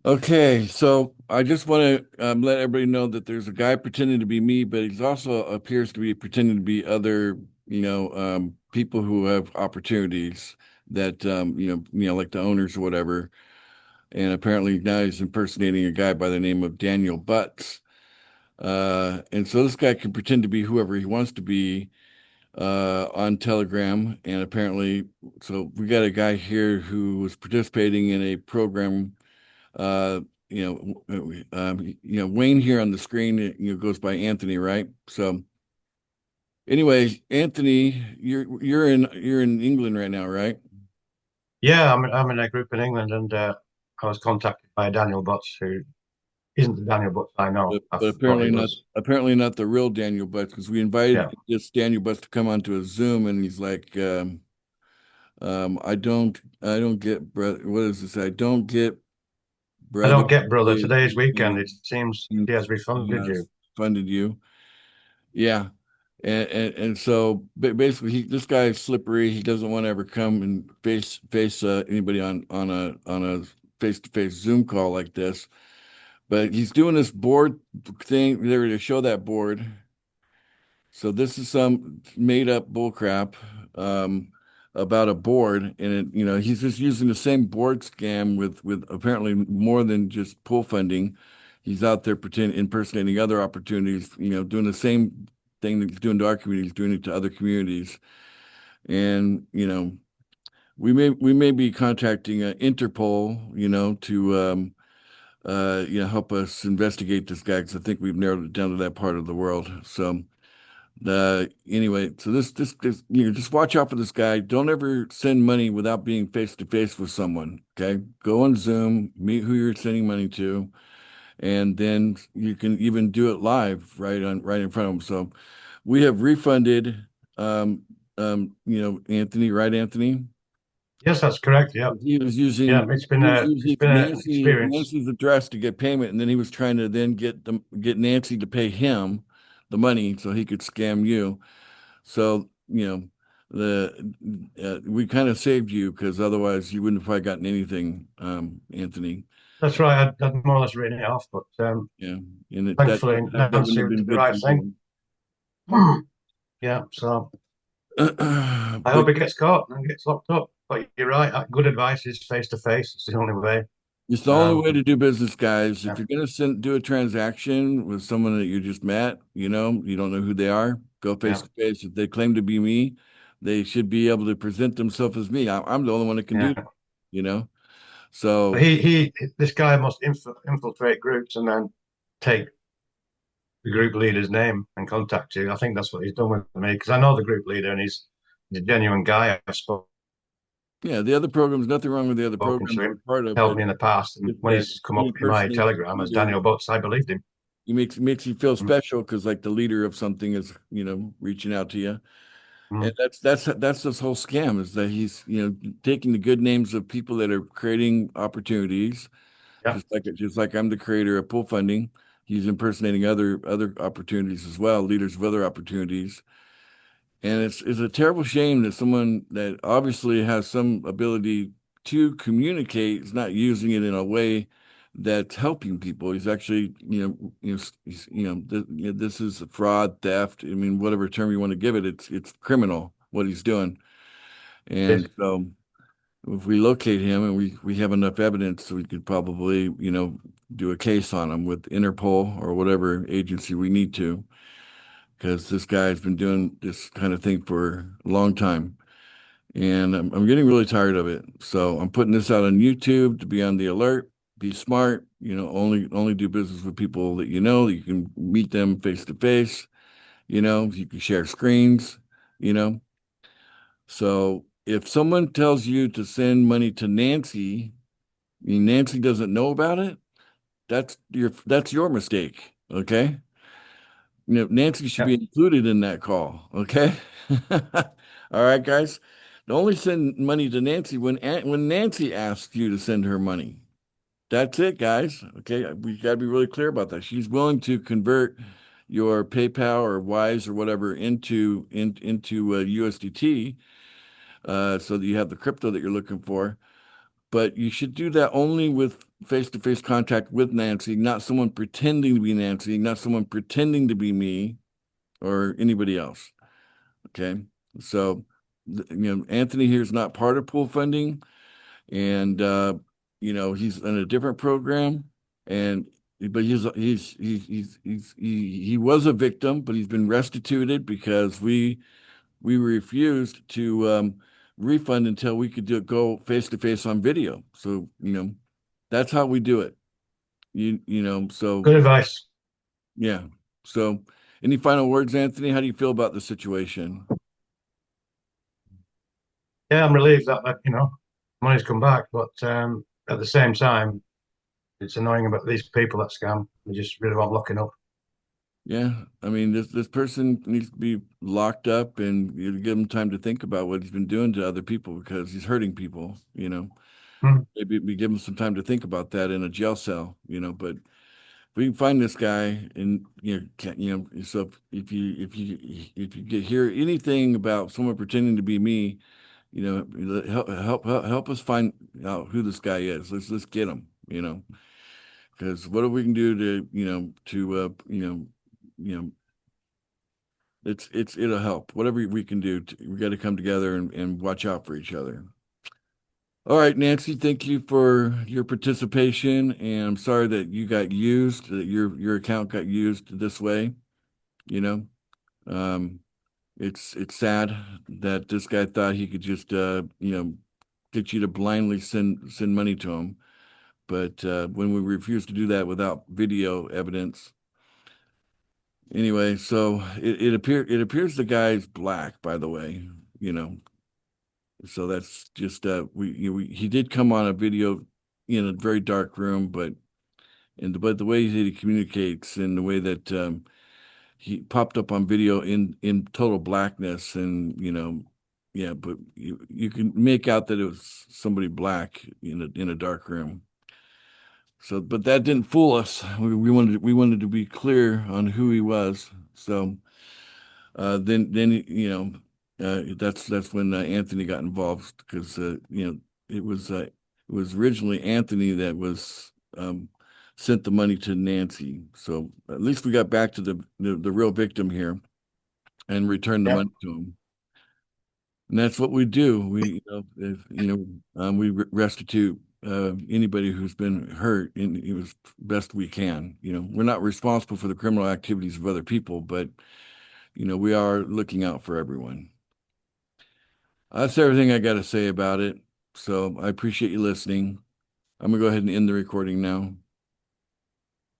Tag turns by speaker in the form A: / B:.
A: Okay, so I just want to let everybody know that there's a guy pretending to be me, but he's also appears to be pretending to be other, people who have opportunities that, like the owners or whatever. And apparently now he's impersonating a guy by the name of Daniel Butts. And so this guy can pretend to be whoever he wants to be on Telegram. And apparently, so we got a guy here who was participating in a program. Uh, Wayne here on the screen, goes by Anthony, right? So anyway, Anthony, you're in England right now, right?
B: Yeah, I'm in a group in England, and I was contacted by Daniel Butts, who isn't the Daniel Butts I know.
A: But,
B: I
A: but
B: thought he
A: apparently not
B: was.
A: apparently not the real Daniel Butts, because we invited
B: Yeah,
A: this Daniel Butts to come onto a Zoom, and he's like, I don't get brother. What does it say? I don't get
B: I
A: brother.
B: don't get, brother.
A: He,
B: Today's weekend.
A: he,
B: It seems
A: he
B: he has refunded
A: has
B: you.
A: funded you. Yeah. And so basically, this guy is slippery. He doesn't want to ever come and face anybody on a face-to-face Zoom call like this. But he's doing this board thing there to show that board. So this is some made up bull crap about a board, and he's just using the same board scam with apparently more than just pool funding. He's out there impersonating other opportunities, doing the same thing that he's doing to our community, he's doing it to other communities. And we may be contacting Interpol, to help us investigate this guy because I think we've narrowed it down to that part of the world. So. Anyway, so this just watch out for this guy. Don't ever send money without being face to face with someone. Okay, go on Zoom, meet who you're sending money to, and then you can even do it live right in front of them. So we have refunded, Anthony, right, Anthony?
B: Yes, that's correct. Yeah,
A: He was
B: yeah.
A: using
B: It's been
A: he was
B: a it's
A: using
B: been an experience.
A: Nancy's address to get payment, and then he was trying to then get Nancy to pay him the money so he could scam you. So, we kind of saved you because otherwise you wouldn't have probably gotten anything, Anthony.
B: That's right. I'd more or less written it off, but
A: Yeah, and
B: thankfully
A: that wouldn't
B: Nancy
A: have been
B: did the
A: good for
B: right thing.
A: you.
B: Yeah, so I
A: But
B: hope he gets caught and gets locked up. But you're right. Good advice is face to face. It's the only way.
A: it's the only
B: Um,
A: way to do business, guys. If
B: yeah,
A: you're gonna do a transaction with someone that you just met, you don't know who they are, go face
B: yeah,
A: to face. If they claim to be me, they should be able to present themselves as me. I'm the only one that can do that,
B: yeah.
A: you know?
B: But
A: So
B: this guy must infiltrate groups and then take the group leader's name and contact you. I think that's what he's done with me because I know the group leader and he's a genuine guy. I've
A: yeah, the other programs, nothing wrong with the other
B: spoken to
A: programs we're
B: him,
A: part of,
B: helped
A: but
B: me in the past, and
A: it's
B: when
A: that
B: he's come
A: he
B: up in my
A: impersonates
B: telegram as
A: either
B: Daniel Butts, I believed him.
A: he makes you feel
B: Mm,
A: special because like the leader of something is, reaching out to you. And
B: mm.
A: that's this whole scam is that he's, taking the good names of people that are creating opportunities,
B: Yeah,
A: just like I'm the creator of pool funding. He's impersonating other opportunities as well, leaders of other opportunities. And it's a terrible shame that someone that obviously has some ability to communicate is not using it in a way that's helping people. He's actually, this is fraud, theft. I mean, whatever term you want to give it, it's criminal what he's doing. And
B: it,
A: so if we locate him and we have enough evidence, we could probably, do a case on him with Interpol or whatever agency we need to because this guy's been doing this kind of thing for a long time. And I'm getting really tired of it. So I'm putting this out on YouTube to be on the alert, be smart, only do business with people that that you can meet them face to face, you can share screens, you know. So if someone tells you to send money to Nancy, and Nancy doesn't know about it, that's your mistake. Okay. Nancy should
B: yeah.
A: be included in that call. Okay. All right, guys. Only send money to Nancy when Nancy asks you to send her money. That's it, guys. Okay. We got to be really clear about that. She's willing to convert your PayPal or Wise or whatever into USDT, so that you have the crypto that you're looking for. But you should do that only with face-to-face contact with Nancy, not someone pretending to be Nancy, not someone pretending to be me or anybody else. Okay. So, Anthony here is not part of pool funding, and he's in a different program, and but he was a victim, but he's been restituted because we refused to refund until we could go face to face on video. So, that's how we do it. So
B: Good advice.
A: yeah. So, any final words, Anthony? How do you feel about the situation?
B: Yeah, I'm relieved that money's come back, but at the same time, it's annoying about these people that scam. They just really want locking up.
A: Yeah, I mean, this person needs to be locked up, and you give him time to think about what he's been doing to other people because he's hurting people.
B: Hmm.
A: Maybe we give him some time to think about that in a jail cell. But we can find this guy, and so if you hear anything about someone pretending to be me, help us find out who this guy is. Let's get him. Because what we can do to it'll help. Whatever we can do, we got to come together and watch out for each other. All right, Nancy, thank you for your participation, and I'm sorry that you got used, that your account got used this way. You know, um, it's sad that this guy thought he could just get you to blindly send money to him, but when we refuse to do that without video evidence. Anyway, so it appears the guy's black, by the way, you know. So that's just he did come on a video in a very dark room, but the way that he communicates and the way that he popped up on video in total blackness, and yeah, but you can make out that it was somebody black in a dark room. So, but that didn't fool us. We wanted to be clear on who he was. So then that's when Anthony got involved because it was originally Anthony that was sent the money to Nancy. So at least we got back to the real victim here and returned the
B: Yeah.
A: money to him. And that's what we do. We restitute anybody who's been hurt, and it was best we can. We're not responsible for the criminal activities of other people, but we are looking out for everyone. That's everything I got to say about it. So I appreciate you listening. I'm gonna go ahead and end the recording now.